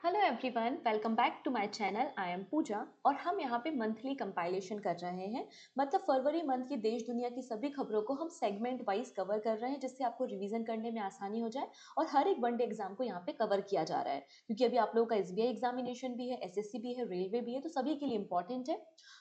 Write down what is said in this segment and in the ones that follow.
Hello everyone, welcome back to my channel. I am Pooja और हम यहाँ पे मंथली कंपाइलेशन कर रहे हैं। मतलब फरवरी मंथ की देश दुनिया की सभी खबरों को हम सेगमेंट वाइज कवर कर रहे हैं, जिससे आपको रिवीजन करने में आसानी हो जाए और हर एक वनडे एग्जाम को यहाँ पे कवर किया जा रहा है। क्योंकि अभी आप लोगों का एसबीआई एग्जामिनेशन भी है, एसएससी भी है, रेलवे भी है, तो सभी के लिए इंपॉर्टेंट है।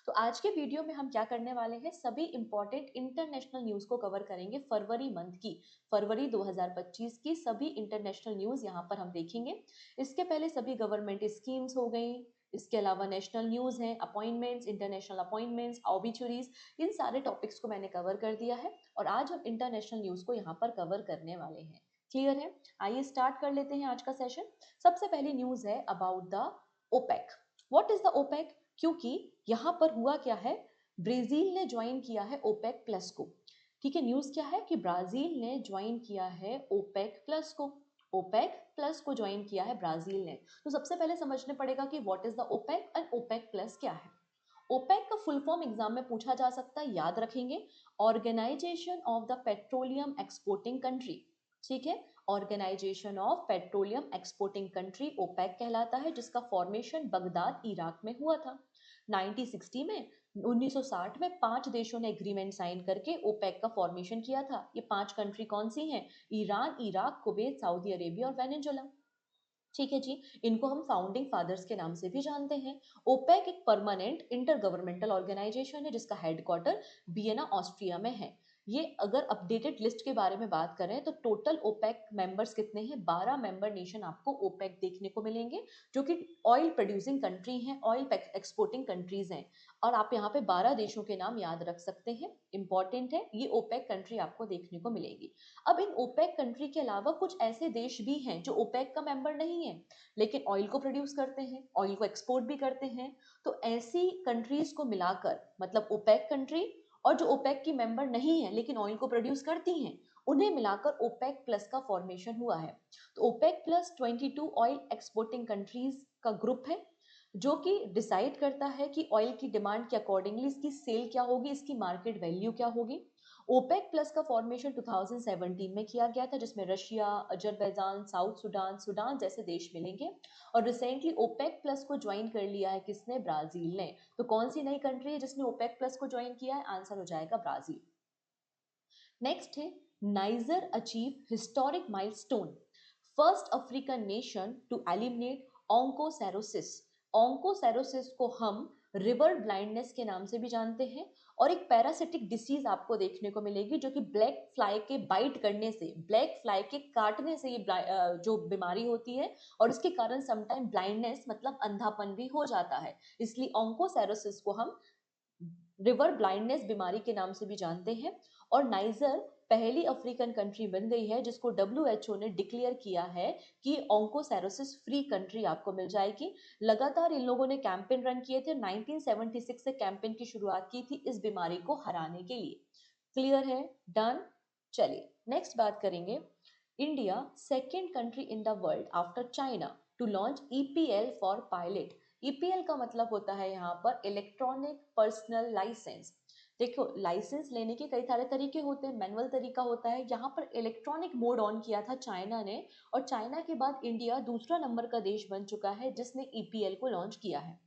तो आज के वीडियो में हम क्या करने वाले हैं, सभी इंपॉर्टेंट इंटरनेशनल न्यूज को कवर करेंगे। फरवरी मंथ की, फरवरी 2025 की सभी इंटरनेशनल न्यूज यहाँ पर हम देखेंगे। इसके पहले सभी गवर्नमेंट स्कीम्स हो गई, इसके अलावा नेशनल न्यूज हैं, अपॉइंटमेंट्स, इंटरनेशनल अपॉइंटमेंट्स, ऑबिचुरीज, इन सारे टॉपिक्स को मैंने कवर कर दिया है और आज हम इंटरनेशनल न्यूज को यहाँ पर कवर करने वाले हैं। क्लियर है? आइए स्टार्ट कर लेते हैं आज का सेशन। सबसे पहली न्यूज है about the OPEC. What is the OPEC? क्योंकि यहाँ पर हुआ क्या है, ब्राजील ने ज्वाइन किया है ओपेक प्लस को। ठीक है, न्यूज क्या है कि ब्राजील ने ज्वाइन किया है ओपेक प्लस को। ओपेक प्लस को ज्वाइन किया है ब्राजील ने। तो सबसे पहले समझने पड़ेगा कि what is the OPEC and OPEC plus क्या है। ओपेक का फुल फॉर्म एग्जाम में पूछा जा सकता है, याद रखेंगे, organisation of the petroleum exporting country. ठीक है, organisation of petroleum exporting country OPEC कहलाता है, जिसका फॉर्मेशन बगदाद इराक में हुआ था 1960 में। 1960 में 5 देशों ने एग्रीमेंट साइन करके ओपेक का फॉर्मेशन किया था। ये 5 कंट्री कौन सी हैं? Iran, Iraq, Kuwait, Saudi Arabia और वेनेजुला। ठीक है जी, इनको हम फाउंडिंग फादर्स के नाम से भी जानते हैं। ओपेक एक परमानेंट इंटर गवर्नमेंटल ऑर्गेनाइजेशन है, जिसका हेडक्वार्टर वियना ऑस्ट्रिया में है। ये अगर अपडेटेड लिस्ट के बारे में बात करें तो टोटल ओपेक मेंबर्स कितने हैं? 12 मेंबर नेशन आपको ओपेक देखने को मिलेंगे, जो कि ऑयल प्रोड्यूसिंग कंट्री हैं, ऑयल एक्सपोर्टिंग कंट्रीज हैं। और आप यहाँ पे 12 देशों के नाम याद रख सकते हैं, इंपॉर्टेंट है। ये ओपेक कंट्री आपको देखने को मिलेगी। अब इन ओपेक कंट्री के अलावा कुछ ऐसे देश भी हैं जो ओपेक का मेंबर नहीं है, लेकिन ऑयल को प्रोड्यूस करते हैं, ऑयल को एक्सपोर्ट भी करते हैं। तो ऐसी कंट्रीज को मिलाकर, मतलब ओपेक कंट्री और जो ओपेक की मेंबर नहीं है लेकिन ऑयल को प्रोड्यूस करती हैं, उन्हें मिलाकर ओपेक प्लस का फॉर्मेशन हुआ है। तो OPEC plus 22 oil exporting countries का ग्रुप है, जो कि डिसाइड करता है कि ऑयल की डिमांड के अकॉर्डिंगली इसकी सेल क्या होगी, इसकी मार्केट वैल्यू क्या होगी। ओपेक प्लस का फॉर्मेशन 2017 में किया गया था, जिसमें Russia, Azerbaijan, south Sudan, Sudan जैसे देश मिलेंगे। और रिसेंटली ओपेक प्लस को ज्वाइन कर लिया है किसने? ब्राजील ने। तो कौन सी नई कंट्री है जिसने ओपेक प्लस को ज्वाइन किया है? आंसर हो जाएगा ब्राजील। नेक्स्ट है, Niger achieve historic milestone, first African nation to eliminate onchocerciasis. Onchocerciasis को हम रिवर ब्लाइंडनेस के नाम से भी जानते हैं, और एक पैरासिटिक डिसीज आपको देखने को मिलेगी, जो कि ब्लैक फ्लाई के बाइट करने से, ब्लैक फ्लाई के काटने से ये जो बीमारी होती है, और इसके कारण समटाइम ब्लाइंडनेस मतलब अंधापन भी हो जाता है। इसलिए ऑन्कोसेरोसिस को हम रिवर ब्लाइंडनेस बीमारी के नाम से भी जानते हैं। और नाइजर पहली अफ्रीकन कंट्री बन गई है जिसको डब्ल्यूएचओ ने डिक्लेयर किया है कि ऑन्कोसेरोसिस फ्री कंट्री आपको मिल जाएगी। लगातार इन लोगों ने कैंपेन रन किए थे, 1976 से कैंपेन की शुरुआत की थी इस बीमारी को हराने के लिए। क्लियर है? डन। चलिए नेक्स्ट बात करेंगे। India second country in the world after China to launch EPL for pilot. EPL का मतलब होता है यहाँ पर इलेक्ट्रॉनिक पर्सनल लाइसेंस। देखो, लाइसेंस लेने के कई सारे तरीके होते हैं, मैनुअल तरीका होता है, यहाँ पर इलेक्ट्रॉनिक मोड ऑन किया था चाइना ने। और चाइना के बाद इंडिया दूसरा नंबर का देश बन चुका है जिसने ईपीएल को लॉन्च किया है।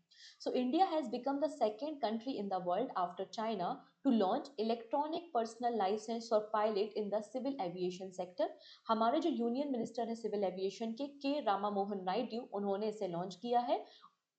So India has become the second country in the world after China to launch electronic personal license for pilot in the civil aviation sector. हमारे जो यूनियन मिनिस्टर है सिविल एविएशन के रामा मोहन नायडू, उन्होंने इसे लॉन्च किया है।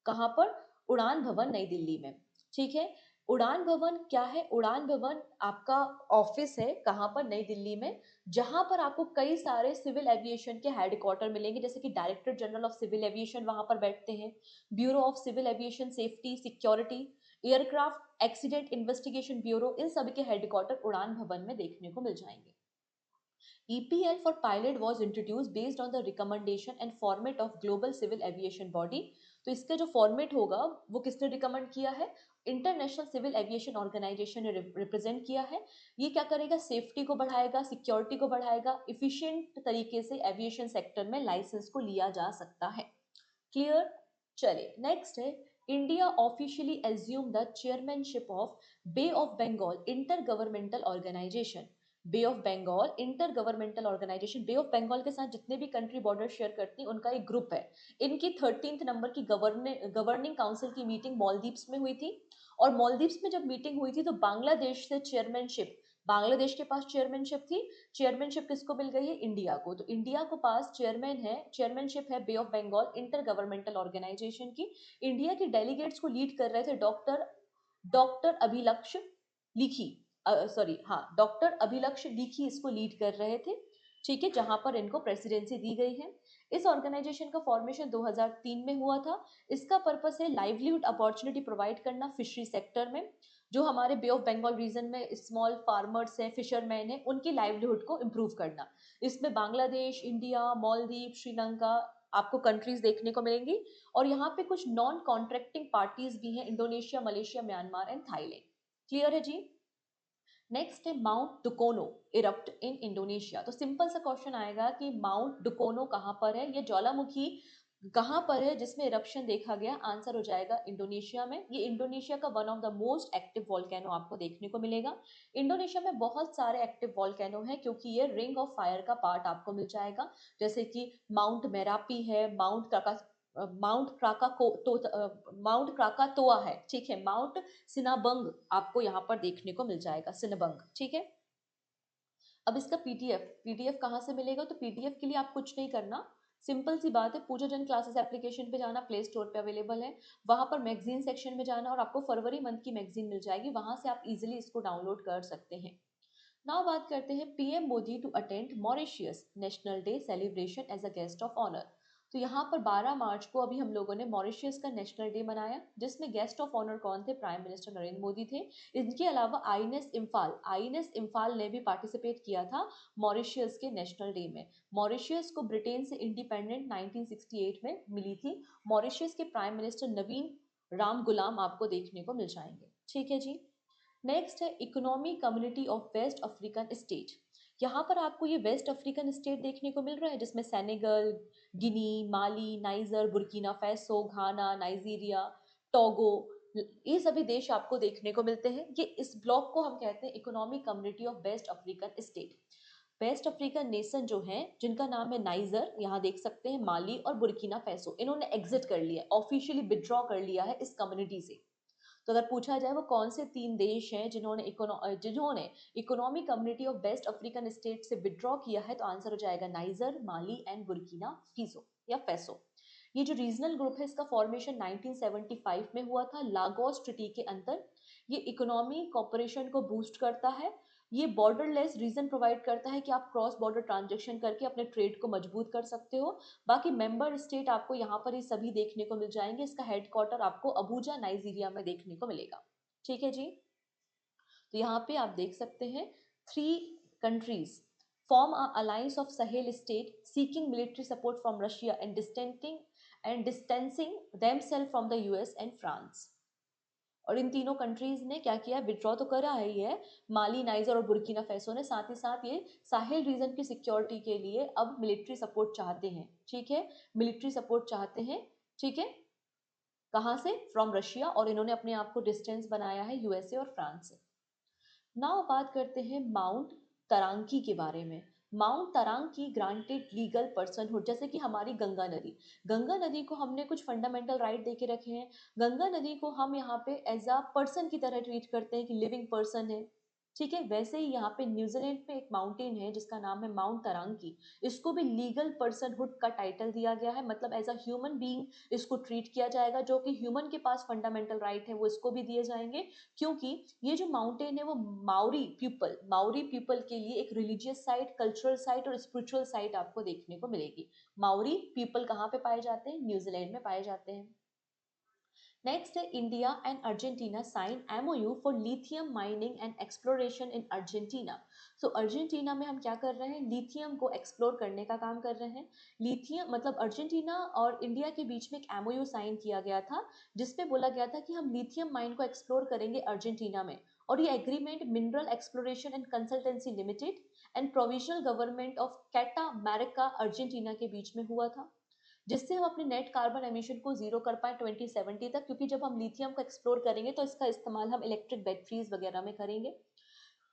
कहाँ पर? उड़ान भवन नई दिल्ली में। ठीक है, उड़ान भवन क्या है? उड़ान भवन आपका ऑफिस है, कहाँ पर? नई दिल्ली में, जहां पर आपको कई सारे सिविल एविएशन के हेडक्वार्टर मिलेंगे, जैसे कि director general of civil aviation वहां पर बैठते हैं, bureau of civil aviation safety security, aircraft accident investigation bureau, इन सभी के हेडक्वार्टर उड़ान भवन में देखने को मिल जाएंगे। EPL for pilot was introduced based on the recommendation and format of Global Civil Aviation Body। तो इसका जो फॉर्मेट होगा वो किसने रिकमेंड किया है? इंटरनेशनल सिविल एविएशन ऑर्गेनाइजेशन ने रिप्रेजेंट किया है। ये क्या करेगा? सेफ्टी को बढ़ाएगा, सिक्योरिटी को बढ़ाएगा, इफिशिएंट तरीके से एविएशन सेक्टर में लाइसेंस को लिया जा सकता है। क्लियर? चलिए नेक्स्ट है, India officially assume the chairmanship of Bay of Bengal intergovernmental organisation. Bay of Bengal intergovernmental organisation, Bay of Bengal के साथ जितने भी कंट्री बॉर्डर शेयर करती हैं उनका एक ग्रुप है। इनकी 13th नंबर की गवर्निंग काउंसिल की मीटिंग मालदीव्स में हुई थी, और मालदीव्स में जब मीटिंग हुई थी तो बांग्लादेश से चेयरमैनशिप, बांग्लादेश के पास चेयरमैनशिप थी, चेयरमैनशिप किसको मिल गई है, इंडिया को। तो इंडिया को पास चेयरमैनशिप है bay of Bengal intergovernmental organisation की। इंडिया के डेलीगेट्स को लीड कर रहे थे डॉक्टर डॉक्टर अभिलक्ष लिखी, सॉरी हाँ, डॉक्टर अभिलक्ष लिखी इसको लीड कर रहे थे, ठीक है, जहां पर इनको प्रेसिडेंसी दी गई है। इस ऑर्गेनाइजेशन का फॉर्मेशन 2003 में हुआ था। इसका पर्पस है लाइवलीहुड अपॉर्चुनिटी प्रोवाइड करना फिशरी सेक्टर में। जो हमारे बे ऑफ बंगाल रीजन में स्मॉल फार्मर्स हैं, फिशरमैन हैं, उनकी लाइवलीहुड को इम्प्रूव करना। इसमें बांग्लादेश, इंडिया, मालदीव, श्रीलंका आपको कंट्रीज देखने को मिलेंगी। और यहाँ पे कुछ नॉन कॉन्ट्रैक्टिंग पार्टीज भी हैं, Indonesia, Malaysia, Myanmar and Thailand. Clear है जी। नेक्स्ट है माउंट डुकोनो इरप्ट इन इंडोनेशिया। तो सिंपल सा क्वेश्चन आएगा कि माउंट डुकोनो कहाँ पर है, ये ज्वालामुखी कहाँ पर है जिसमें इरप्शन देखा गया, आंसर हो जाएगा इंडोनेशिया में। ये इंडोनेशिया का one of the most active volcano आपको देखने को मिलेगा। इंडोनेशिया में बहुत सारे एक्टिव वॉल्केनो हैं क्योंकि ये रिंग ऑफ फायर का पार्ट आपको मिल जाएगा, जैसे कि माउंट मेरापी है, माउंट क्राकातोआ है, ठीक है, माउंट सिनाबंग आपको यहाँ पर देखने को मिल जाएगा, सिनबंग, ठीक है। अब इसका पीडीएफ कहाँ से मिलेगा, तो पीडीएफ के लिए आप कुछ नहीं करना, सिंपल सी बात है, पूजा जन क्लासेस एप्लीकेशन पे जाना, प्ले स्टोर पे अवेलेबल है, वहां पर मैगजीन सेक्शन में जाना और आपको फरवरी मंथ की मैगजीन मिल जाएगी, वहां से आप इजिली इसको डाउनलोड कर सकते हैं। नाउ बात करते हैं PM Modi to attend Mauritius national day celebration as a guest of honour. तो यहाँ पर 12 मार्च को अभी हम लोगों ने मॉरिशियस का नेशनल डे मनाया, जिसमें गेस्ट ऑफ ऑनर कौन थे, प्राइम मिनिस्टर नरेंद्र मोदी थे। इनके अलावा आईएनएस इम्फाल ने भी पार्टिसिपेट किया था मॉरिशियस के नेशनल डे में। मॉरिशियस को ब्रिटेन से इंडिपेंडेंट 1968 में मिली थी। मॉरिशियस के prime minister Navin Ramgoolam आपको देखने को मिल जाएंगे, ठीक है जी। नेक्स्ट है economy community of west African state. यहाँ पर आपको ये वेस्ट अफ्रीकन स्टेट देखने को मिल रहा है, जिसमें सेनेगल, गिनी, माली, नाइजर, बुर्किना फैसो, घाना, नाइजीरिया, टोगो, ये सभी देश आपको देखने को मिलते हैं। ये इस ब्लॉक को हम कहते हैं economic community of west African state. West African nation जो है जिनका नाम है नाइजर, यहाँ देख सकते हैं, माली और बुर्किना फैसो, इन्होंने एग्जिट कर लिया, ऑफिशियली विड्रॉ कर लिया है इस कम्युनिटी से। तो अगर पूछा जाए वो कौन से 3 देश हैं जिन्होंने economic community of west African state से विड्रॉ किया है, तो आंसर हो जाएगा नाइजर, माली एंड बुर्किना फीसो या फैसो। ये जो रीजनल ग्रुप है इसका फॉर्मेशन 1975 में हुआ था लागोस ट्रिटी के अंदर। ये इकोनॉमी कॉपरेशन को बूस्ट करता है। ये बॉर्डरलेस रीजन प्रोवाइड करता है कि आप क्रॉस बॉर्डर ट्रांजेक्शन करके अपने ट्रेड को मजबूत कर सकते हो। बाकी मेंबर स्टेट आपको यहाँ पर ये सभी देखने को मिल जाएंगे। इसका हेडक्वार्टर आपको अबूजा नाइजीरिया में देखने को मिलेगा, ठीक है जी। तो यहाँ पे आप देख सकते हैं 3 countries form a alliance of Sahel state seeking military support from Russia and distancing themself from the US and France. और इन तीनों कंट्रीज ने क्या किया, विड्रॉ तो करा ही है, माली, नाइजर और बुर्किना फेसो ने, साथ ही साथ ये साहिल रीजन की सिक्योरिटी के लिए अब मिलिट्री सपोर्ट चाहते हैं, ठीक है, मिलिट्री सपोर्ट चाहते हैं, ठीक है, कहाँ से, फ्रॉम रशिया, और इन्होंने अपने आप को डिस्टेंस बनाया है यूएसए और फ्रांस से। नाउ बात करते हैं माउंट तरांकी के बारे में। माउंट तरांकी ग्रांटेड लीगल पर्सनहुड, जैसे कि हमारी गंगा नदी को हमने कुछ फंडामेंटल राइट दे के रखे हैं। गंगा नदी को हम यहाँ पे एज अ पर्सन की तरह ट्रीट करते हैं कि लिविंग पर्सन है, ठीक है। वैसे ही यहाँ पे न्यूजीलैंड में एक माउंटेन है जिसका नाम है माउंट तरांकी, इसको भी लीगल पर्सनहुड का टाइटल दिया गया है, मतलब एज अ ह्यूमन बीइंग इसको ट्रीट किया जाएगा, जो कि ह्यूमन के पास फंडामेंटल राइट है वो इसको भी दिए जाएंगे। क्योंकि ये जो माउंटेन है वो माउरी पीपल के लिए एक रिलीजियस साइट, कल्चरल साइट और स्पिरिचुअल साइट आपको देखने को मिलेगी। माउरी पीपल कहाँ पे पाए जाते हैं, न्यूजीलैंड में पाए जाते हैं। नेक्स्ट है India and Argentina sign MOU for lithium mining and exploration in Argentina. So Argentina में हम क्या कर रहे हैं, लिथियम को एक्सप्लोर करने का काम कर रहे हैं। लिथियम मतलब अर्जेंटीना और इंडिया के बीच में एक एमओयू साइन किया गया था, जिसमें बोला गया था कि हम लिथियम माइन को एक्सप्लोर करेंगे अर्जेंटीना में। और ये agreement mineral exploration and consultancy limited and provisional government of Catamarca Argentina के बीच में हुआ था, जिससे हम अपने नेट कार्बन एमिशन को जीरो कर पाए 2070 तक। क्योंकि जब हम लिथियम को एक्सप्लोर करेंगे तो इसका इस्तेमाल हम इलेक्ट्रिक बैटरीज वगैरह में करेंगे।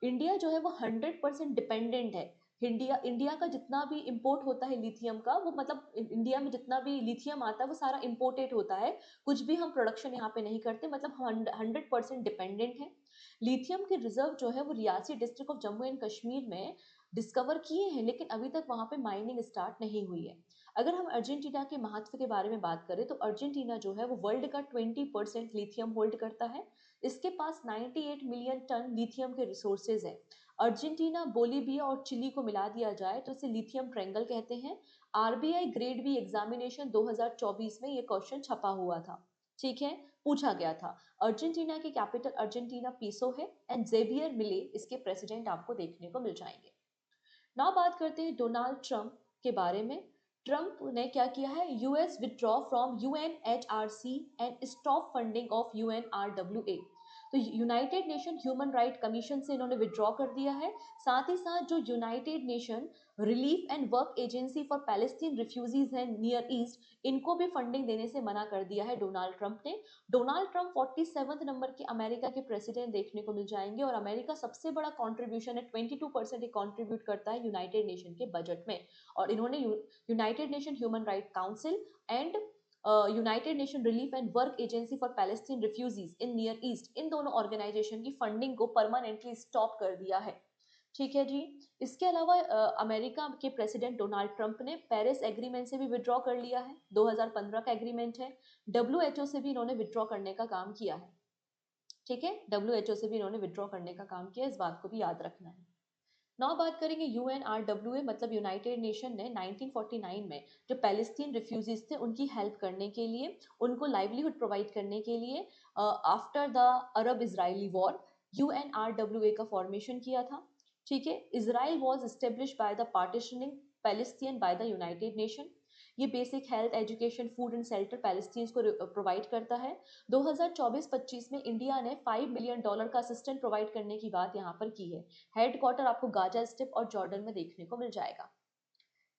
इंडिया जो है वो 100% डिपेंडेंट है। इंडिया इंडिया का जितना भी इंपोर्ट होता है लिथियम का, वो मतलब इंडिया में जितना भी लिथियम आता है वो सारा इंपोर्टेड होता है। कुछ भी हम प्रोडक्शन यहाँ पे नहीं करते, मतलब हम 100% डिपेंडेंट है। लिथियम के रिजर्व जो है वो Reasi district of Jammu and Kashmir में डिस्कवर किए हैं, लेकिन अभी तक वहाँ पे माइनिंग स्टार्ट नहीं हुई है। अगर हम अर्जेंटीना के महत्व के बारे में बात करें तो अर्जेंटीना जो है वो वर्ल्ड का 20% लिथियम होल्ड करता है। इसके पास 98 मिलियन टन लिथियम के रिसोर्सेज है। अर्जेंटीना, बोलीविया और चिली को मिला दिया जाए तो इसे लिथियम ट्रायंगल कहते हैं। आरबीआई ग्रेड बी एग्जामिनेशन 2024 में ये क्वेश्चन छपा हुआ था। ठीक है, पूछा गया था। अर्जेंटीना की कैपिटल अर्जेंटीना पीसो है एंड जेवियर मिले इसके प्रेसिडेंट आपको देखने को मिल जाएंगे। नाउ बात करते हैं डोनाल्ड ट्रंप के बारे में। ट्रंप ने क्या किया है, US withdraw from UNHRC and stop funding of UNRWA. तो United Nation human right commission से इन्होंने विथड्रॉ कर दिया है। साथ ही साथ जो United Nation relief and work agency for Palestine refugees है नियर ईस्ट, इनको भी फंडिंग देने से मना कर दिया है डोनाल्ड ट्रंप ने। डोनाल्ड ट्रंप 47वें नंबर के अमेरिका के प्रेसिडेंट देखने को मिल जाएंगे और अमेरिका सबसे बड़ा कंट्रीब्यूशन है 22% कंट्रीब्यूट करता है यूनाइटेड नेशन के बजट में। और इन्होंने United Nation human right council and United Nation relief and work agency for Palestine refugees in near east, इन दोनों ऑर्गेनाइजेशन की फंडिंग को परमानेंटली स्टॉप कर दिया है। ठीक है जी। इसके अलावा अमेरिका के प्रेसिडेंट डोनाल्ड ट्रंप ने पेरिस एग्रीमेंट से भी विड्रॉ कर लिया है। 2015 का एग्रीमेंट है। डब्ल्यूएचओ से भी इन्होंने विड्रॉ करने का काम किया है। ठीक है, डब्ल्यूएचओ से भी इन्होंने विड्रॉ करने का काम किया, इस बात को भी याद रखना है। नाउ बात करेंगे यूएनआरडब्ल्यूए, मतलब यूनाइटेड नेशन ने 1949 में जो पैलेस्टीन रिफ्यूजीज थे उनकी हेल्प करने के लिए, उनको लाइवलीहुड प्रोवाइड करने के लिए after the Arab Israeli war UNRWA का फॉर्मेशन किया था। ठीक है, Israel was establish by the partitioning Palestine by the United Nation. ये basic health, education, food and shelter Palestines को प्रोवाइड करता है। 2024-25 में इंडिया ने $5 बिलियन का असिस्टेंट प्रोवाइड करने की बात यहाँ पर की है। हेडक्वार्टर आपको गाजा स्ट्रिप और जॉर्डन में देखने को मिल जाएगा।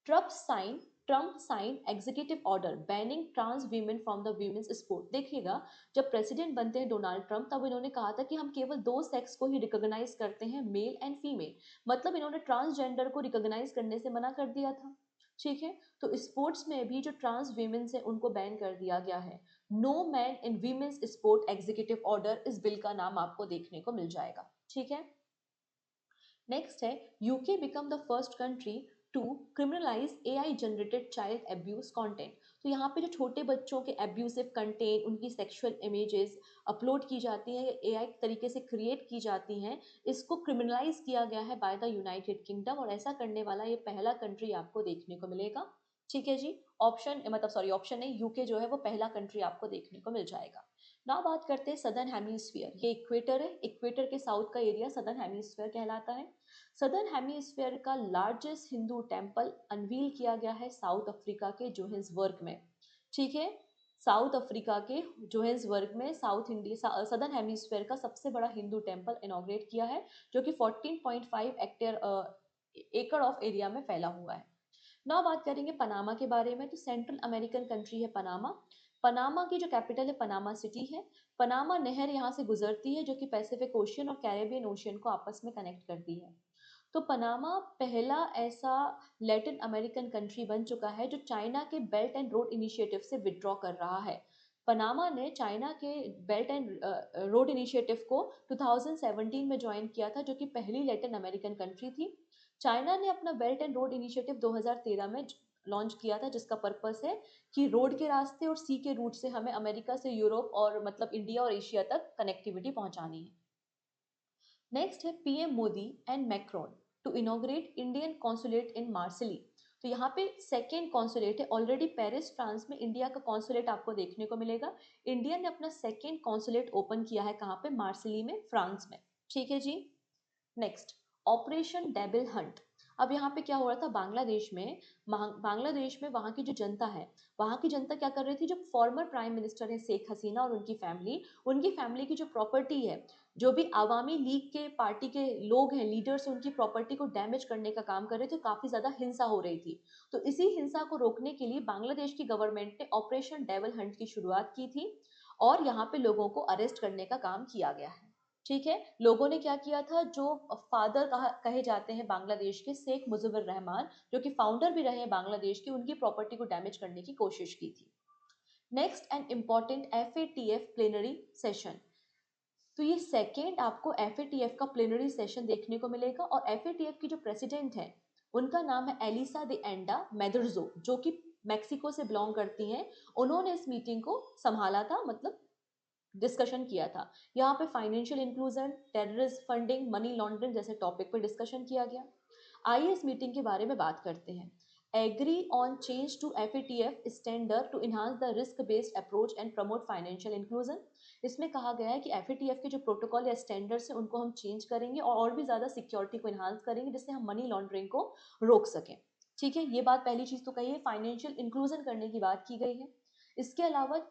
Trump sign executive order banning trans women from the women's sport. देखिएगा, जब प्रेसिडेंट बनते हैं डोनाल्ड ट्रंप, तब इन्होंने कहा था कि हम केवल दो सेक्स को ही रिकॉग्नाइज करते हैं, मेल एंड फीमेल। मतलब इन्होंने ट्रांसजेंडर को रिकॉग्नाइज करने से मना कर दिया था। ठीक है, तो स्पोर्ट्स में भी जो ट्रांस वीमेन्स है उनको बैन कर दिया गया है। No man in women's sport executive order, इस बिल का नाम आपको देखने को मिल जाएगा। ठीक है, नेक्स्ट है UK become the first country to criminalize AI generated child abuse content. तो यहाँ पे जो छोटे बच्चों के एब्यूसिव कंटेंट, उनकी सेक्सुअल इमेजेस अपलोड की जाती हैं, एआई तरीके से क्रिएट की जाती हैं, इसको क्रिमिनलाइज किया गया है बाय द यूनाइटेड किंगडम, और ऐसा करने वाला ये पहला कंट्री आपको देखने को मिलेगा। ठीक है जी, ऑप्शन मतलब सॉरी ऑप्शन नहीं, यूके जो है वो पहला कंट्री आपको देखने को मिल जाएगा। ना बात करते हैं सदर्न हेमिस्फीयर। ये इक्वेटर है, इक्वेटर के साउथ का एरिया सदर्न हेमिस्फीयर कहलाता है। सदर्न हेमिस्फीयर का लार्जेस्ट हिंदू टेम्पल अनवील किया गया है साउथ अफ्रीका के जोहान्सबर्ग में। ठीक है, साउथ अफ्रीका के जोहान्सबर्ग में साउथ इंडिया सदर्न हेमिस्फीयर का सबसे बड़ा हिंदू टेम्पल इनॉग्रेट किया है, जो कि 14.5 एकड़ ऑफ एरिया में फैला हुआ है। ना बात करेंगे पनामा के बारे में। तो सेंट्रल अमेरिकन कंट्री है पनामा। पनामा की जो कैपिटल है पनामा सिटी है। पनामा नहर यहाँ से गुजरती है, जो कि पैसिफिक ओशियन और कैरेबियन ओशियन को आपस में कनेक्ट करती है। तो पनामा पहला ऐसा लैटिन अमेरिकन कंट्री बन चुका है जो चाइना के बेल्ट एंड रोड इनिशिएटिव से विड्रॉ कर रहा है। पनामा ने चाइना के बेल्ट एंड रोड इनिशिएटिव को 2017 में ज्वाइन किया था, जो कि पहली लैटिन अमेरिकन कंट्री थी। चाइना ने अपना बेल्ट एंड रोड इनिशिएटिव 2013 में लॉन्च किया था, जिसका पर्पस है कि रोड के रास्ते और सी के रूट से हमें अमेरिका से यूरोप और मतलब इंडिया और एशिया तक कनेक्टिविटी पहुंचानी है। नेक्स्ट है PM Modi and Macron to inaugurate Indian consulate in Marseille. तो यहाँ पे सेकेंड कॉन्सुलेट है। ऑलरेडी पेरिस फ्रांस में इंडिया का कॉन्सुलेट आपको देखने को मिलेगा। इंडिया ने अपना सेकेंड कॉन्सुलेट ओपन किया है, कहाँ पे, मार्सिली में, फ्रांस में। ठीक है जी। Next, operation devil hunt. अब यहाँ पे क्या हो रहा था, बांग्लादेश में वहाँ की जो जनता है, वहाँ की जनता क्या कर रही थी, जो फॉर्मर प्राइम मिनिस्टर है शेख हसीना और उनकी फैमिली की जो प्रॉपर्टी है, जो भी आवामी लीग के पार्टी के लोग हैं, लीडर्स, उनकी प्रॉपर्टी को डैमेज करने का काम कर रहे थे। काफी ज्यादा हिंसा हो रही थी। तो इसी हिंसा को रोकने के लिए बांग्लादेश की गवर्नमेंट ने ऑपरेशन डेविल हंट की शुरुआत की थी और यहाँ पे लोगों को अरेस्ट करने का काम किया गया है। ठीक है, लोगों ने क्या किया था, जो फादर कहे जाते हैं बांग्लादेश के, शेख मुजिबुर रहमान, जो कि फाउंडर भी रहे हैं बांग्लादेश की, उनकी प्रॉपर्टी को डैमेज करने की कोशिश की थी। Next and important FATF plenary session. तो ये सेकेंड आपको FATF का प्लेनरी सेशन देखने को मिलेगा, और FATF की जो प्रेसिडेंट है उनका नाम है एलिसा दे एंडा मेदरजो, जो कि मैक्सिको से बिलोंग करती हैं। उन्होंने इस मीटिंग को संभाला था, मतलब डिस्कशन किया था। यहाँ पे financial inclusion, terrorist funding, money laundering जैसे टॉपिक पर डिस्कशन किया गया। आइए इस मीटिंग के बारे में बात करते हैं। Agree on change to FATF standard to enhance the risk based approach and promote financial inclusion. इसमें कहा गया है कि FATF के जो प्रोटोकॉल या स्टैंडर्ड्स हैं उनको हम चेंज करेंगे और भी ज्यादा सिक्योरिटी को इनहांस करेंगे, जिससे हम मनी लॉन्ड्रिंग को रोक सकें। ठीक है, ये बात पहली चीज तो कही है, फाइनेंशियल इंक्लूजन करने की बात की गई है। इसके अलावा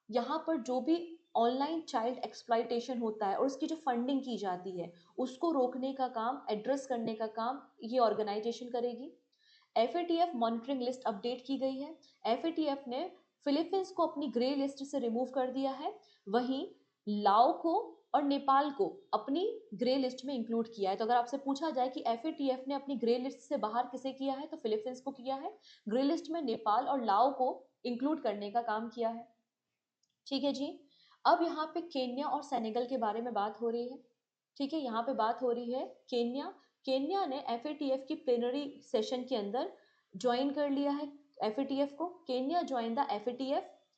यहाँ पर जो भी ऑनलाइन चाइल्ड एक्सप्लॉयटेशन होता है और उसकी जो फंडिंग की जाती है, उसको रोकने का काम, एड्रेस करने का काम ये ऑर्गेनाइजेशन करेगी। FATF मॉनिटरिंग लिस्ट अपडेट की गई है। FATF ने फिलीपींस को अपनी ग्रे लिस्ट से रिमूव कर दिया है, वहीं लाओ को और नेपाल को अपनी ग्रे लिस्ट में इंक्लूड किया है। तो अगर आपसे पूछा जाए कि FATF ने अपनी ग्रे लिस्ट से बाहर किसे किया है, तो फिलीपींस को किया है। ग्रे लिस्ट में नेपाल और लाओ को इंक्लूड करने का काम किया है। ठीक है जी। अब यहाँ पे केन्या और सेनेगल के बारे में बात हो रही है। ठीक है, यहाँ पे बात हो रही है केन्या। केन्या ने FATF की प्लेनरी सेशन के अंदर ज्वाइन कर लिया है FATF को। केन्या ज्वाइन द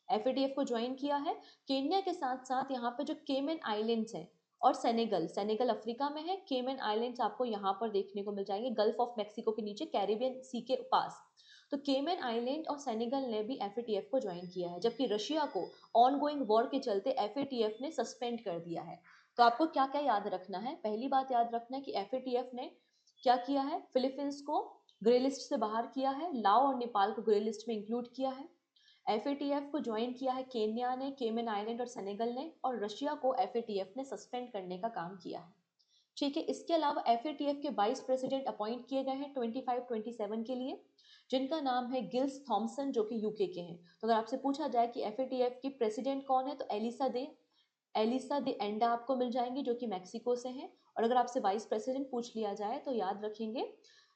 FATF को ज्वाइन किया है। केन्या के साथ साथ यहाँ पे जो केमन आइलैंड्स हैं और सेनेगल, सेनेगल अफ्रीका में है, केमन आइलैंड्स आपको यहाँ पर देखने को मिल जाएंगे गल्फ ऑफ मैक्सिको के नीचे, कैरिबियन सी के पास। तो केमन आइलैंड और सेनेगल ने भी FATF को ज्वाइन किया है, जबकि रशिया को ऑनगोइंग वॉर के चलते FATF ने सस्पेंड कर दिया है। तो आपको क्या क्या याद रखना है, पहली बात याद रखना है कि FATF ने क्या किया है, फिलीपींस को ग्रे लिस्ट से बाहर किया है, लाओ और नेपाल को ग्रे लिस्ट में इंक्लूड किया है। FATF को ज्वाइन किया है केन्या ने, केमन आइलैंड और सेनेगल ने, और रशिया को FATF ने सस्पेंड करने का काम किया है। ठीक है, इसके अलावा FATF के वाइस प्रेसिडेंट अपॉइंट किए गए हैं 25-27 के लिए, जिनका नाम है गिल्स थॉमसन, जो कि यूके के हैं। तो अगर आपसे पूछा जाए कि FATF की प्रेसिडेंट कौन है, तो एलिसा दे एंडा आपको मिल जाएंगे, जो कि मैक्सिको से हैं। और अगर आपसे वाइस प्रेसिडेंट पूछ लिया जाए तो याद रखेंगे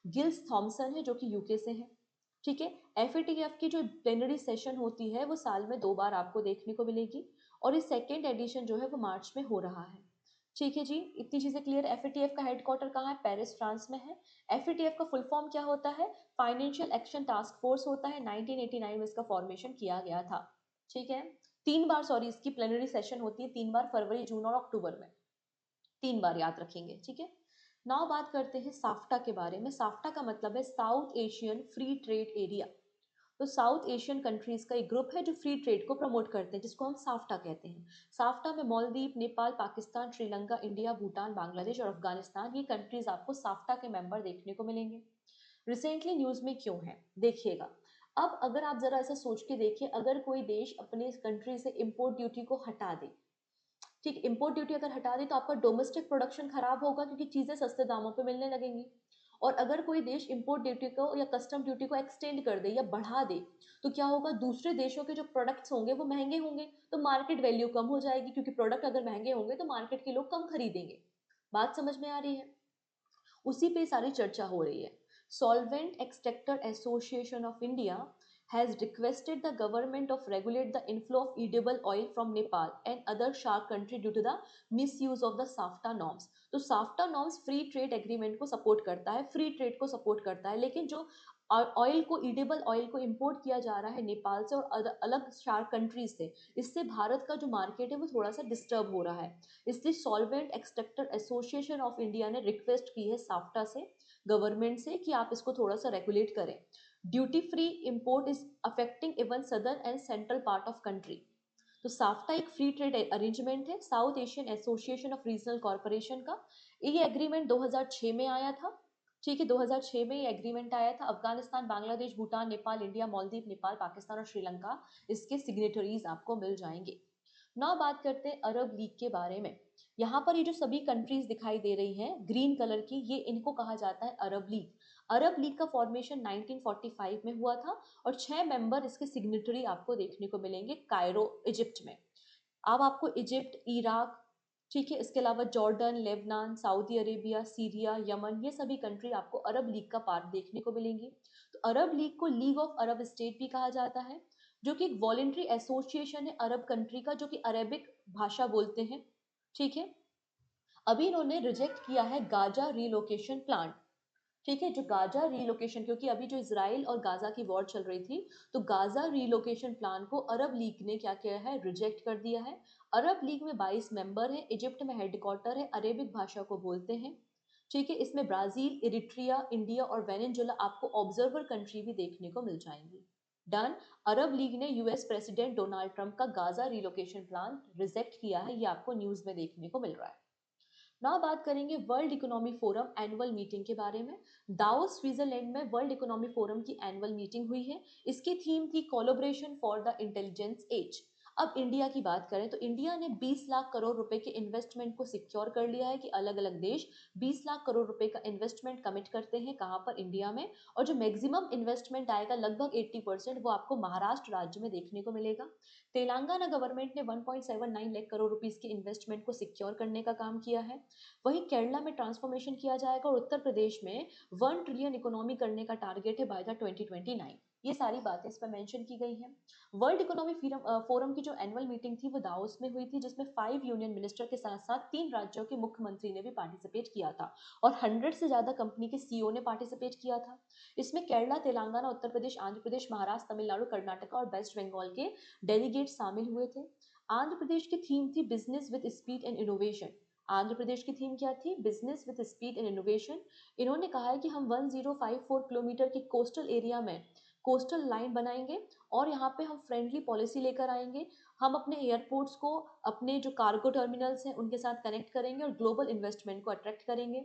गिल्स थॉमसन है, जो कि यूके से हैं। ठीक है, FATF की जो प्लेनरी सेशन होती है वो साल में 2 बार आपको देखने को मिलेगी, और इस सेकेंड एडिशन जो है वो मार्च में हो रहा है। ठीक है जी, इतनी चीजें क्लियर। FATF का हेडक्वार्टर कहाँ है, पेरिस फ्रांस में है। FATF का फुल फॉर्म क्या होता है, फाइनेंशियल एक्शन टास्क फोर्स होता है। 1989 में इसका फॉर्मेशन किया गया था। ठीक है, 3 बार, सॉरी, इसकी प्लेनरी सेशन होती है 3 बार, फरवरी, जून और अक्टूबर में, 3 बार याद रखेंगे। ठीक है, नाउ बात करते हैं साफ्टा के बारे में। साफ्टा का मतलब है south Asian free trade area. तो साउथ एशियन कंट्रीज का एक ग्रुप है जो फ्री ट्रेड को प्रमोट करते हैं, जिसको हम साफ्टा कहते हैं। साफ्टा में मालदीव, नेपाल, पाकिस्तान, श्रीलंका, इंडिया, भूटान, बांग्लादेश और अफगानिस्तान, ये कंट्रीज आपको साफ्टा के मेंबर देखने को मिलेंगे। रिसेंटली न्यूज में क्यों है, देखिएगा। अब अगर आप जरा ऐसा सोच के देखिए, अगर कोई देश अपने कंट्री से इम्पोर्ट ड्यूटी को हटा दे, ठीक, इम्पोर्ट ड्यूटी अगर हटा दे तो आपका डोमेस्टिक प्रोडक्शन खराब होगा, क्योंकि चीजें सस्ते दामों पे मिलने लगेंगी। और अगर कोई देश इम्पोर्ट ड्यूटी को या कस्टम ड्यूटी को एक्सटेंड कर दे या बढ़ा दे, तो क्या होगा, दूसरे देशों के जो प्रोडक्ट्स होंगे वो महंगे होंगे, तो मार्केट वैल्यू कम हो जाएगी, क्योंकि प्रोडक्ट अगर महंगे होंगे तो मार्केट के लोग कम खरीदेंगे। बात समझ में आ रही है, उसी पे सारी चर्चा हो रही है। Solvent extractor association of India has requested the government of regulate the inflow of edible oil from Nepal and other SHARC country due to the misuse of the SAFTA norms। तो SAFTA norms free trade agreement को support करता है, free trade को support करता है, लेकिन जो oil को, ईडेबल ऑयल को इंपोर्ट किया जा रहा है नेपाल से और अलग शार्क कंट्रीज से, इससे भारत का जो मार्केट है वो थोड़ा सा डिस्टर्ब हो रहा है। इसलिए solvent extractor association of India ने रिक्वेस्ट की है साफ्टा से, गवर्नमेंट से, कि आप इसको थोड़ा सा रेगुलेट करें। Duty free import is affecting even southern and central part of country. तो साफ्टा एक फ्री ट्रेड अरेंजमेंट है south Asian association of regional corporation का। ये एग्रीमेंट 2006 में आया था। ठीक है, 2006 में ये एग्रीमेंट आया था। अफगानिस्तान, बांग्लादेश, भूटान, नेपाल, इंडिया, मालदीव, नेपाल, पाकिस्तान और श्रीलंका इसके सिग्नेटरीज आपको मिल जाएंगे। ना बात करते हैं अरब लीग के बारे में। यहाँ पर ये जो सभी कंट्रीज दिखाई दे रही हैं ग्रीन कलर की, ये इनको कहा जाता है अरब लीग। अरब लीग का फॉर्मेशन 1945 में हुआ था, और 6 मेंबर इसके सिग्नेटरी आपको देखने को मिलेंगे कायरो, इजिप्ट में। अब आपको इजिप्ट, इराक, ठीक है। इसके अलावा Jordan, Lebanon, Saudi Arabia, Syria, Yemen, ये सभी कंट्री आपको अरब लीग का पार्ट देखने को मिलेंगी। तो अरब लीग को लीग ऑफ अरब स्टेट भी कहा जाता है, जो कि एक वॉलेंट्री एसोसिएशन है अरब कंट्री का, जो कि अरेबिक भाषा बोलते हैं। ठीक है। अभी इन्होंने रिजेक्ट किया है गाजा रीलोकेशन प्लान। ठीक है। जो गाजा रीलोकेशन, क्योंकि अभी जो इसराइल और गाजा की वॉर चल रही थी, तो गाजा रीलोकेशन प्लान को अरब लीग ने क्या किया है, रिजेक्ट कर दिया है। अरब लीग में 22 मेंबर हैं, इजिप्ट में हेडक्वार्टर है, अरेबिक भाषा को बोलते हैं। ठीक है। इसमें ब्राजील, इरिट्रिया, इंडिया और वेनेजुएला आपको ऑब्जर्वर कंट्री भी देखने को मिल जाएंगी। डन। अरब लीग ने यूएस प्रेसिडेंट डोनाल्ड ट्रंप का गाजा रिलोकेशन प्लान रिजेक्ट किया है, ये आपको न्यूज में देखने को मिल रहा है। ना बात करेंगे world economy forum annual meeting के बारे में। दाओस स्विट्जरलैंड में वर्ल्ड इकोनॉमी फोरम की एनुअल मीटिंग हुई है। इसकी थीम थी collaboration for the intelligence age. अब इंडिया की बात करें तो इंडिया ने 20 लाख करोड़ रुपए के इन्वेस्टमेंट को सिक्योर कर लिया है, कि अलग अलग देश 20 लाख करोड़ रुपए का इन्वेस्टमेंट कमिट करते हैं, कहां पर, इंडिया में। और जो मैक्सिमम इन्वेस्टमेंट आएगा लगभग 80%, वो आपको महाराष्ट्र राज्य में देखने को मिलेगा। तेलंगाना गवर्नमेंट ने 1.79 लाख करोड़ रुपीस के इन्वेस्टमेंट को सिक्योर करने का काम किया है। वहीं केरला में ट्रांसफॉर्मेशन किया जाएगा, और उत्तर प्रदेश में 1 ट्रिलियन इकोनॉमी करने का टारगेट है बाय द 2029। ये सारी बातें इस पर मेंशन की गई हैं। वर्ल्ड इकोनॉमी फोरम की जो एनुअल मीटिंग थी वो दाओस में हुई थी, जिसमें 5 यूनियन मिनिस्टर के साथ साथ 3 राज्यों के मुख्यमंत्री ने भी पार्टिसिपेट किया था, और 100 से ज्यादा कंपनी के सीईओ ने पार्टिसिपेट किया था। इसमें केरला, तेलंगाना, उत्तर प्रदेश, आंध्र प्रदेश, महाराष्ट्र, तमिलनाडु, कर्नाटक और वेस्ट बंगाल के डेलीगेट शामिल हुए थे। आंध्र प्रदेश की थीम थी business with speed and innovation. Andhra Pradesh की थीम क्या थी, business with speed and innovation. इन्होंने कहा है कि हम 1054 किलोमीटर के कोस्टल एरिया में कोस्टल लाइन बनाएंगे, और यहाँ पे हम फ्रेंडली पॉलिसी लेकर आएंगे। हम अपने एयरपोर्ट्स को अपने जो कार्गो टर्मिनल्स हैं उनके साथ कनेक्ट करेंगे, और ग्लोबल इन्वेस्टमेंट को अट्रैक्ट करेंगे।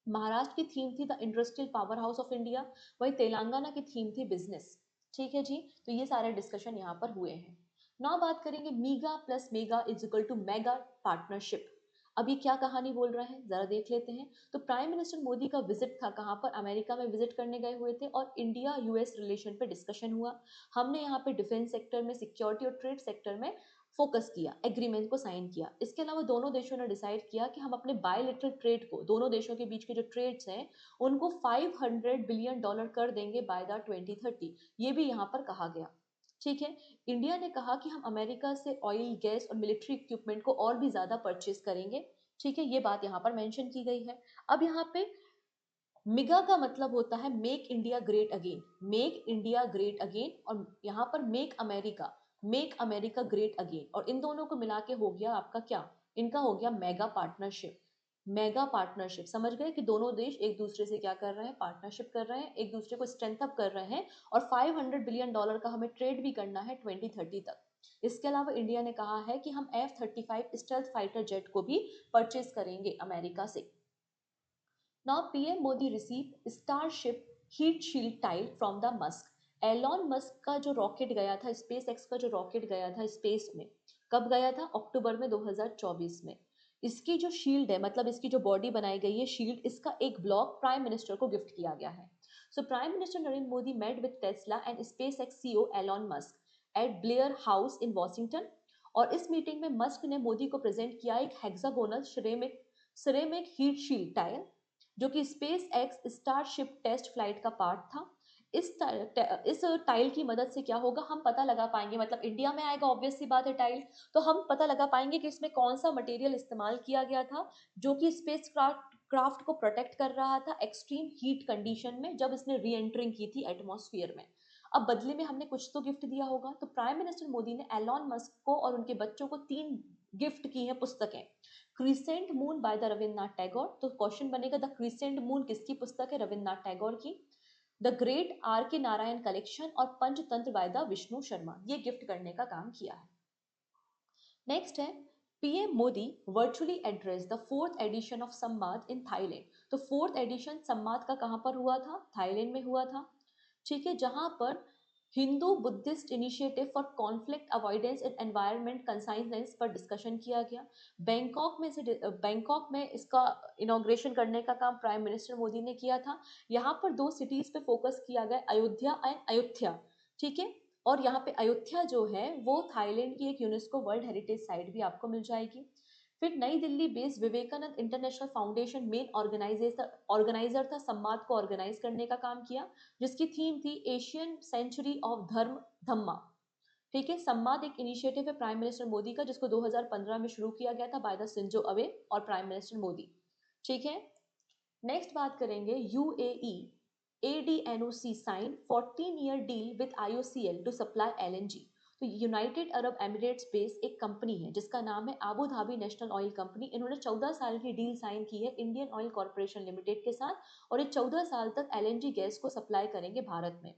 महाराष्ट्र की थीम थी the industrial power house of India. वही तेलंगाना की थीम थी बिजनेस। ठीक है जी। तो ये सारे डिस्कशन यहाँ पर हुए हैं। ना बात करेंगे mega plus mega is equal to mega partnership. अभी क्या कहानी बोल रहे हैं जरा देख लेते हैं। तो प्राइम मिनिस्टर मोदी का विजिट था, कहाँ पर, अमेरिका में विजिट करने गए हुए थे, और इंडिया यूएस रिलेशन पे डिस्कशन हुआ। हमने यहाँ पे डिफेंस सेक्टर में, सिक्योरिटी और ट्रेड सेक्टर में फोकस किया, एग्रीमेंट को साइन किया। इसके अलावा दोनों देशों ने डिसाइड किया कि हम अपने बायलेटरल ट्रेड को, दोनों देशों के बीच के जो ट्रेड्स हैं उनको $500 बिलियन कर देंगे बाय द 2030। ये भी यहाँ पर कहा गया। ठीक है। इंडिया ने कहा कि हम अमेरिका से ऑयल, गैस और मिलिट्री इक्विपमेंट को और भी ज्यादा परचेज करेंगे। ठीक है। ये बात यहाँ पर मेंशन की गई है। अब यहाँ पे मिगा का मतलब होता है make India great again, make India great again, और यहाँ पर मेक अमेरिका ग्रेट अगेन, और इन दोनों को मिला के हो गया आपका क्या, इनका हो गया मेगा पार्टनरशिप। मेगा पार्टनरशिप, समझ गए कि दोनों देश एक दूसरे से क्या कर रहे हैं, पार्टनरशिप कर रहे हैं, एक दूसरे को स्ट्रेंथ अप कर रहे हैं, और $500 बिलियन का हमें ट्रेड भी करना है 2030 तक। इसके अलावा इंडिया ने कहा है कि हम F-35 स्टेल्थ फाइटर जेट को भी परचेज करेंगे अमेरिका से। Now PM Modi received Starship heat shield tile from the Musk. Elon Musk का जो रॉकेट गया था, स्पेस एक्स का जो रॉकेट गया था स्पेस में, कब गया था, अक्टूबर में 2024 में। इसकी जो शील्ड है, मतलब इसकी जो बॉडी बनाई गई है शील्ड, इसका एक ब्लॉक प्राइम मिनिस्टर को गिफ्ट किया गया है। So prime minister Narendra Modi met with Tesla and SpaceX CEO Elon Musk at Blair House in Washington. और इस मीटिंग में मस्क ने मोदी को प्रेजेंट किया एक hexagonal ceramic heat shield tile, जो कि SpaceX Starship test flight का पार्ट था। इस टाइल की मदद से क्या होगा, हम पता लगा पाएंगे, मतलब इंडिया में आएगा ऑब्वियस सी बात है टाइल, तो हम पता लगा पाएंगे कि इसमें कौन सा मटेरियल इस्तेमाल किया गया था, जो कि स्पेस क्राफ्ट को प्रोटेक्ट कर रहा था एक्सट्रीम हीट कंडीशन में, जब इसने री एंटरिंग की थी एटमॉस्फेयर में। अब बदले में हमने कुछ तो गिफ्ट दिया होगा, तो प्राइम मिनिस्टर मोदी ने एलॉन मस्क को और उनके बच्चों को 3 गिफ्ट की हैं पुस्तकें। Crescent moon by the Rabindranath Tagore, तो क्वेश्चन बनेगा द क्रिसेंट मून किसकी पुस्तक है, रविन्द्रनाथ टैगोर की। द ग्रेट आर के नारायण कलेक्शन और पंचतंत्र बाय द विष्णु शर्मा, ये गिफ्ट करने का काम किया है। नेक्स्ट है PM Modi virtually address the 4th edition of Samvad in Thailand. तो 4th एडिशन संवाद का कहां पर हुआ था, थाईलैंड में हुआ था। ठीक है। जहां पर Hindu Buddhist initiative for conflict avoidance and environment consciousness पर डिस्कशन किया गया। बैंकॉक में इसका इनॉग्रेशन करने का काम प्राइम मिनिस्टर मोदी ने किया था। यहाँ पर 2 सिटीज पे फोकस किया गया, अयोध्या एंड अयोध्या। ठीक है। और यहाँ पे अयोध्या जो है वो थाईलैंड की एक यूनेस्को वर्ल्ड हेरिटेज साइट भी आपको मिल जाएगी। फिर New Delhi based Vivekananda international foundation main organiser था, संवाद को ऑर्गेनाइज करने का काम किया, जिसकी थीम थी एशियन सेंचुरी ऑफ धर्म धम्मा। ठीक है, संवाद एक इनिशिएटिव है प्राइम मिनिस्टर मोदी का, जिसको 2015 में शुरू किया गया था बाय द शिंजो अबे और प्राइम मिनिस्टर मोदी। ठीक है, नेक्स्ट बात करेंगे यूएई एडीएनओसी साइन 14-ईयर deal with IOCL to supply LNG. तो यूनाइटेड अरब एमिरेट्स बेस्ड एक कंपनी है जिसका नाम है Abu Dhabi national oil company. इन्होंने 14 साल की डील साइन की है इंडियन ऑयल कॉर्पोरेशन लिमिटेड के साथ, और ये 14 साल तक एलएनजी गैस को सप्लाई करेंगे भारत में।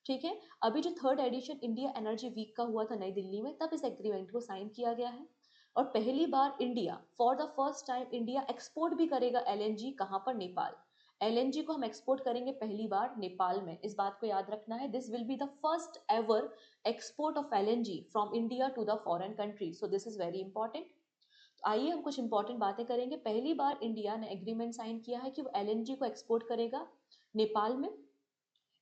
ठीक है, अभी जो third edition India energy week का हुआ था नई दिल्ली में, तब इस एग्रीमेंट को साइन किया गया है। और पहली बार India, for the first time India export भी करेगा एलएनजी। कहां पर? नेपाल। एलएनजी को हम एक्सपोर्ट करेंगे पहली बार नेपाल में, इस बात को याद रखना है। This will be the first ever export of LNG from India to the foreign country, so this is very important. तो आइए हम कुछ इंपॉर्टेंट बातें करेंगे। पहली बार इंडिया ने एग्रीमेंट साइन किया है कि वो एलएनजी को एक्सपोर्ट करेगा नेपाल में।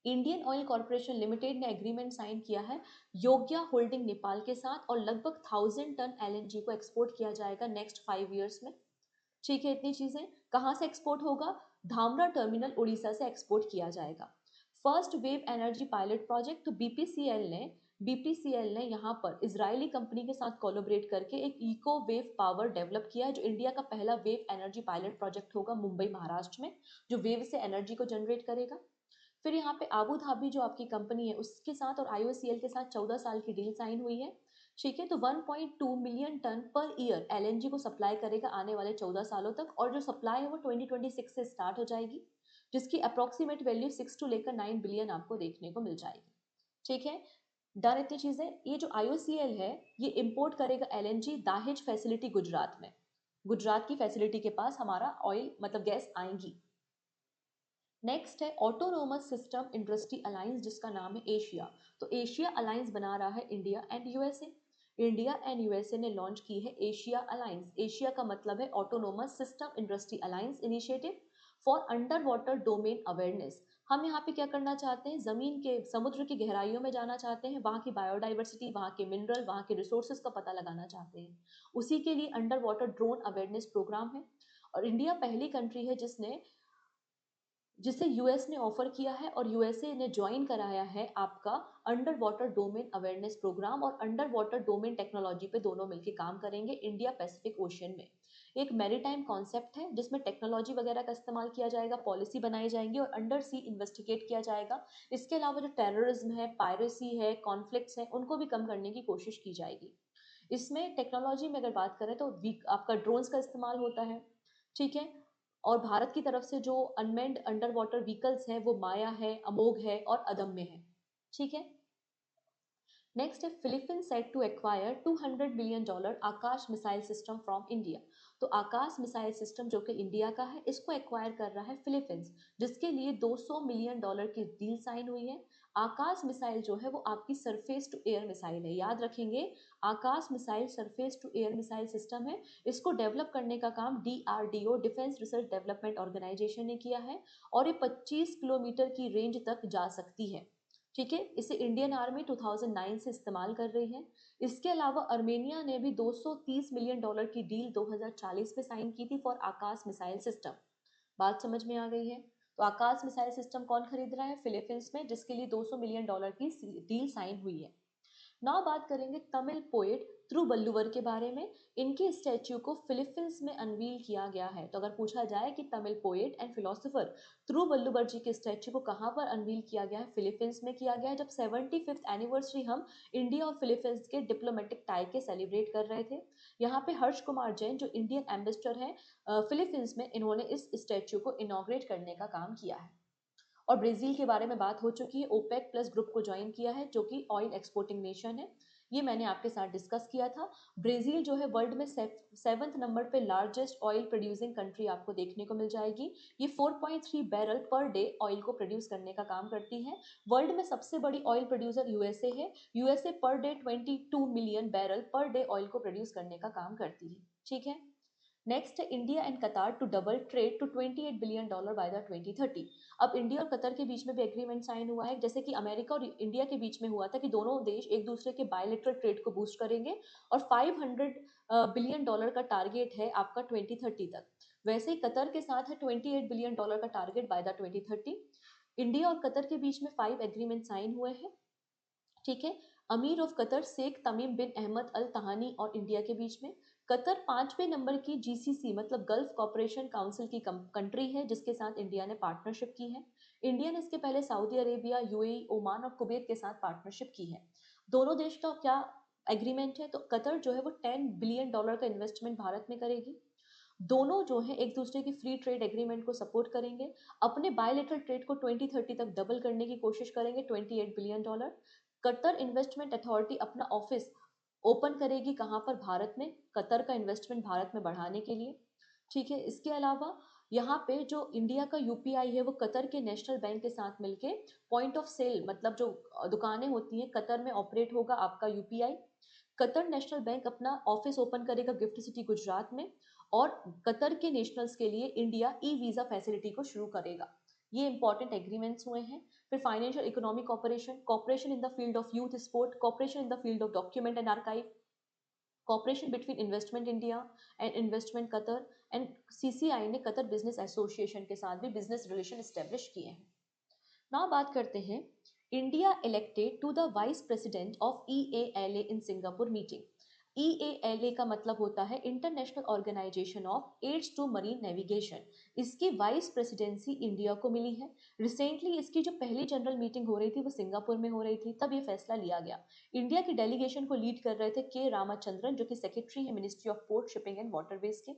इंडियन ऑयल कॉर्पोरेशन लिमिटेड ने एग्रीमेंट साइन किया है योग्या होल्डिंग नेपाल के साथ, और लगभग 1000 टन एलएनजी को एक्सपोर्ट किया जाएगा नेक्स्ट 5 ईयर्स में। ठीक है, इतनी चीजें। कहां से एक्सपोर्ट होगा? धामरा टर्मिनल उड़ीसा से एक्सपोर्ट किया जाएगा। First wave energy pilot project, तो बीपीसीएल ने यहाँ पर इजरायली कंपनी के साथ कोलैबोरेट करके एक इको वेव पावर डेवलप किया है, जो इंडिया का पहला वेव एनर्जी पायलट प्रोजेक्ट होगा मुंबई महाराष्ट्र में, जो वेव से एनर्जी को जनरेट करेगा। फिर यहाँ पे आबू धाबी जो आपकी कंपनी है उसके साथ और आईओसीएल के साथ 14 साल की डील साइन हुई है। ठीक है, तो 1.2 million ton per year LNG को सप्लाई करेगा आने वाले 14 सालों तक, और जो सप्लाई है वो 2026 से स्टार्ट हो जाएगी, जिसकी अप्रोक्सीमेट वैल्यू 6 टू लेकर 9 बिलियन आपको देखने को मिल जाएगी। ठीक है, डन इतनी चीजें। ये जो आईओसीएल है ये इंपोर्ट करेगा एलएनजी दाहेज फैसिलिटी गुजरात में। गुजरात की फैसिलिटी के पास हमारा ऑयल मतलब गैस आएंगी। नेक्स्ट है ऑटोनोमस सिस्टम इंडस्ट्री अलायंस, जिसका नाम है एशिया। तो एशिया अलायंस बना रहा है India and USA. India and USA ने लॉन्च की है एशिया अलायंस। एशिया का मतलब है autonomous system industry alliance initiative for under water domain awareness. हम यहाँ पे क्या करना चाहते हैं? जमीन के समुद्र की गहराइयों में जाना चाहते हैं, वहाँ की बायोडाइवर्सिटी, वहाँ के मिनरल, वहाँ के रिसोर्सेज का पता लगाना चाहते हैं। उसी के लिए under water drone awareness programme है। और इंडिया पहली कंट्री है जिसे यूएस ने ऑफर किया है, और यूएसए ने ज्वाइन कराया है आपका under water domain awareness programme, और अंडर वाटर डोमेन टेक्नोलॉजी पे दोनों मिलकर काम करेंगे इंडिया पैसिफिक ओशियन में। एक मैरीटाइम कॉन्सेप्ट है जिसमें टेक्नोलॉजी वगैरह का इस्तेमाल किया जाएगा, पॉलिसी बनाई जाएंगी और अंडर सी इन्वेस्टिगेट किया जाएगा। इसके अलावा जो टेररिज्म है, पायरेसी है, कॉन्फ्लिक्ट्स है, उनको भी कम करने की कोशिश की जाएगी। इसमें टेक्नोलॉजी में अगर बात करें तो आपका ड्रोन्स का इस्तेमाल होता है। ठीक है, और भारत की तरफ से जो अनमेन्ड अंडर वाटर व्हीकल्स हैं वो माया है, अमोघ है और अदम्य है। ठीक है, नेक्स्ट है Philippines set to acquire $200 million Akash missile system from India. तो आकाश मिसाइल सिस्टम जो कि इंडिया का है, इसको एक्वायर कर रहा है फिलीपींस, जिसके लिए $200 मिलियन की डील साइन हुई है। आकाश मिसाइल जो है वो आपकी सरफेस टू एयर मिसाइल है, याद रखेंगे। Akash missile surface to air missile system है। इसको डेवलप करने का काम DRDO, defence research development organisation ने किया है, और ये 25 किलोमीटर की रेंज तक जा सकती है। ठीक है, इसे इंडियन आर्मी 2009 से इस्तेमाल कर रही है। इसके अलावा अर्मेनिया ने भी $230 मिलियन की डील 2040 में साइन की थी फॉर आकाश मिसाइल सिस्टम। बात समझ में आ गई है? तो आकाश मिसाइल सिस्टम कौन खरीद रहा है? फिलीपींस में, जिसके लिए $200 मिलियन की डील साइन हुई है। नाउ बात करेंगे तमिल पोएट तिरुवल्लुवर के बारे में। इनके स्टैच्यू को फिलीपींस में अनवील किया गया है। तो अगर पूछा जाए कि Tamil poet and philosopher Thiruvalluvar ji के स्टैच्यू को कहाँ पर अनवील किया गया है? फिलीपींस में किया गया है, जब 75th एनिवर्सरी हम इंडिया और फिलीपींस के डिप्लोमेटिक टाई के सेलिब्रेट कर रहे थे। यहाँ पे हर्ष कुमार जैन जो इंडियन एम्बेसडर हैं फिलीपींस में, इन्होंने इस स्टैच्यू को इनॉग्रेट करने का काम किया है। और ब्राजील के बारे में बात हो चुकी है, ओपेक प्लस ग्रुप को ज्वाइन किया है, जो कि ऑयल एक्सपोर्टिंग नेशन है। ये मैंने आपके साथ डिस्कस किया था। ब्राजील जो है वर्ल्ड में 7th नंबर पे लार्जेस्ट ऑयल प्रोड्यूसिंग कंट्री आपको देखने को मिल जाएगी। ये 4.3 बैरल पर डे ऑयल को प्रोड्यूस करने का काम करती है। वर्ल्ड में सबसे बड़ी ऑयल प्रोड्यूसर यूएसए है। USA per day 22 million barrel per day oil को प्रोड्यूस करने का काम करती है। ठीक है, नेक्स्ट है India and Qatar to double trade to $28 billion by the 2030। अब इंडिया और कतर के बीच में भी एग्रीमेंट साइन हुआ है, जैसे कि अमेरिका और इंडिया के बीच में हुआ था कि दोनों देश एक दूसरे के बायलेटरल ट्रेड को बूस्ट करेंगे और $500 बिलियन का टारगेट है आपका 2030 तक। वैसे ही कतर के साथ है $28 बिलियन का टारगेट बाय द 2030। इंडिया और कतर के बीच में 5 एग्रीमेंट साइन हुए हैं। ठीक है। अमीर ऑफ कतर शेख तमीम बिन अहमद अल तहानी और इंडिया के बीच में। कतर 5वें नंबर की जीसीसी मतलब गल्फ कॉपरेशन काउंसिल की कंट्री है जिसके साथ इंडिया ने पार्टनरशिप की है। इंडिया ने इसके पहले सऊदी अरेबिया, यूएई, ओमान और कुवैत के साथ पार्टनरशिप की है। दोनों देश का क्या एग्रीमेंट है, तो कतर जो है वो $10 बिलियन का इन्वेस्टमेंट भारत में करेगी। दोनों जो है एक दूसरे की फ्री ट्रेड एग्रीमेंट को सपोर्ट करेंगे। अपने बायलेटरल ट्रेड को 2030 तक डबल करने की कोशिश करेंगे, $28 बिलियन। कतर इन्वेस्टमेंट अथॉरिटी अपना ऑफिस ओपन करेगी कहाँ पर, भारत में, कतर का इन्वेस्टमेंट भारत में बढ़ाने के लिए। ठीक है। इसके अलावा यहाँ पे जो इंडिया का यूपीआई है वो कतर के नेशनल बैंक के साथ मिलके पॉइंट ऑफ सेल मतलब जो दुकानें होती हैं कतर में ऑपरेट होगा आपका यूपीआई। कतर नेशनल बैंक अपना ऑफिस ओपन करेगा गिफ्ट सिटी गुजरात में और कतर के नेशनल्स के लिए इंडिया ई वीजा फैसिलिटी को शुरू करेगा। ये इंपॉर्टेंट एग्रीमेंट्स हुए हैं। फिर financial economic cooperation, cooperation in the field of youth sport, cooperation in the field of document and archive, cooperation between investment India and investment Qatar and CCI ने Qatar business association के साथ भी business relation establish किए हैं। Now बात करते हैं India elected to the vice president of IALA in Singapore meeting. IALA का मतलब होता है international organisation of aids to marine navigation. इसकी वाइस प्रेसिडेंसी इंडिया को मिली है। रिसेंटली इसकी जो पहली जनरल मीटिंग हो रही थी वो सिंगापुर में हो रही थी, तब ये फैसला लिया गया। इंडिया की डेलीगेशन को लीड कर रहे थे के रामाचंद्रन जो कि सेक्रेटरी है ministry of port, shipping and waterways के।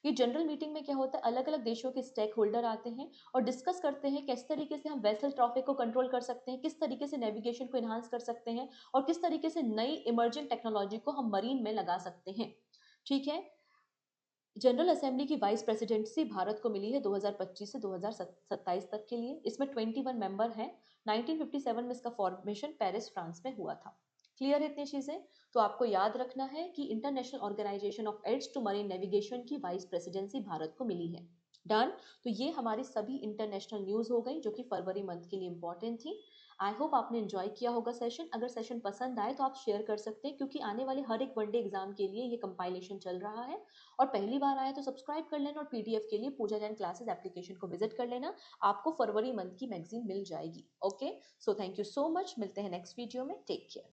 ये जनरल मीटिंग में क्या होता है, अलग अलग देशों के स्टेक होल्डर आते हैं और डिस्कस करते हैं किस तरीके से हम वेसल ट्रैफिक को कंट्रोल कर सकते हैं, किस तरीके से नेविगेशन को इन्हांस कर सकते हैं और किस तरीके से नई इमर्जिंग टेक्नोलॉजी को हम मरीन में लगा सकते हैं। ठीक है। जनरल असेंबली की वाइस प्रेसिडेंसी भारत को मिली है 2025 से 2027 तक के लिए। इसमें 21 मेंबर हैं। 1957 में इसका फॉर्मेशन पेरिस फ्रांस में हुआ था। क्लियर है इतनी चीजें? तो आपको याद रखना है कि international organisation of aids to marine navigation की वाइस प्रेसिडेंसी भारत को मिली है। डन। तो ये हमारी सभी इंटरनेशनल न्यूज हो गई जो कि फरवरी मंथ के लिए इंपॉर्टेंट थी। आई होप आपने एंजॉय किया होगा सेशन। अगर सेशन पसंद आए तो आप शेयर कर सकते हैं क्योंकि आने वाले हर एक वनडे एग्जाम के लिए ये कंपाइलेशन चल रहा है। और पहली बार आए तो सब्सक्राइब कर लेना और पीडीएफ के लिए पूजा जैन क्लासेस एप्लीकेशन को विजिट कर लेना। आपको फरवरी मंथ की मैगजीन मिल जाएगी। Okay, so thank you so much. मिलते हैं नेक्स्ट वीडियो में। Take care.